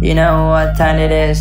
You know what time it is.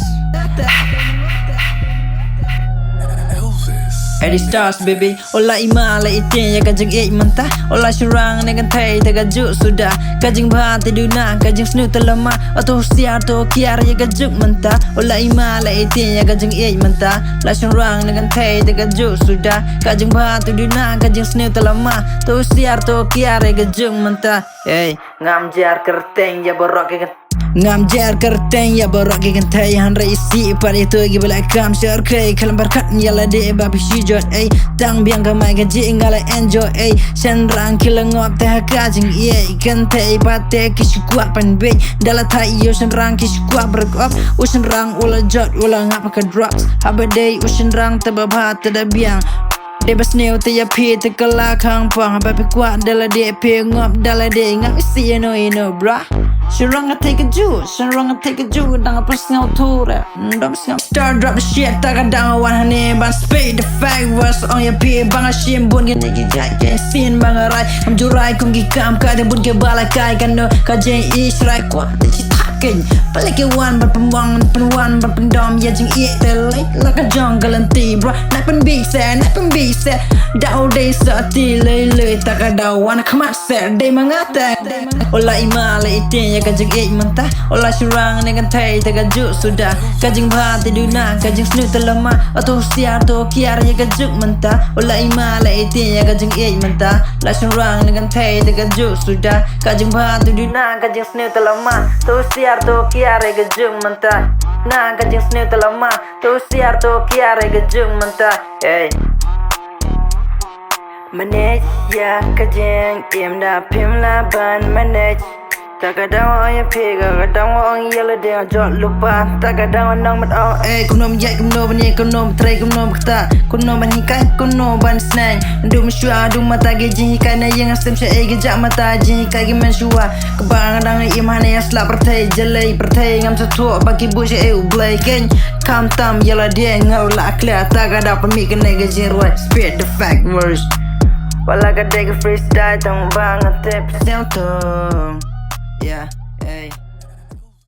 Eddie Stars baby. Ola ima la itin ya kajing ek mentah. Ola syurang dengan thai tagajuk sudah. Kajing bahati duna kajing snu telema. Atau siar to kiar ya kajuk mentah. Ola ima la itin ya kajing ek mentah. La syurang dengan thai tagajuk sudah. Kajing bahati duna kajing snu telema. Tu siar to kiar ya kajuk mentah. Hey, ngam jar kerteng ya borok ke ngam jar kerteng ya borok ke thai han raisi par itu gi belakam syar kai kalam barkat ya la de babi shijot ay tang biang ka mai ka ji ngala enjoy ay sen rang kilangop teh kajing ye kan thai pate kisukwa pan be dala thai yo sen rang kisukwa berkop usen rang ula jot ula ngap ka drugs habade usen rang tababhat tada biang de basneu te ya pi te kala khang pang ba pi kwa dala de pi ngop dala de ngap si you know bra. Syurang take a juice, syurang take a juice. Dang apa sengau tura, dang sengau. Star drop the shit, tak ada wan hane ban spade the fact was on your pay bang ashim bun gini gijai ke sin bang arai. Am jurai kum gikam kada bun ke balakai kano kajen israi kwa citakin. Balik ke wan berpemuang penuan berpendam ya jing ie telai laka jong galanti bro. Nak pen bisa, dah day saati lele tak ada wan kemat set day mengata. Ola imala itin ya kajing ek mentah. Ola syurang dengan thai tagajuk sudah. Kajing bahati duna kajing snu telema. Atau siar to kiar ya kajuk mentah. Ola imala itin ya kajing ek mentah. La syurang dengan thai tagajuk sudah. Kajing bahati duna kajing snu telema. Tu siar to kiar ya kajuk mentah. Nah kajing snu telema. Tu siar to kiar ya kajuk mentah. Hey, manage ya kajing im da pim la ban manage. Takadaw ay pega kadaw ang yellow de jot lupa takadaw nang mat oh kunom yai kunom ni kunom tray kunom kata kunom ban hikai kunom ban snang dum shua dum mata ge jin hikai na yang asem sha ge ja mata jin hikai ge man shua kabang dang imane ya slap pertai jelai pertai ngam satu bagi bu sha blai ken kam tam yellow de ngau la kla takadaw pemi ke ne ge jin roi spit the fact words wala ka de freestyle tong bang tip sel to. Yeah, hey.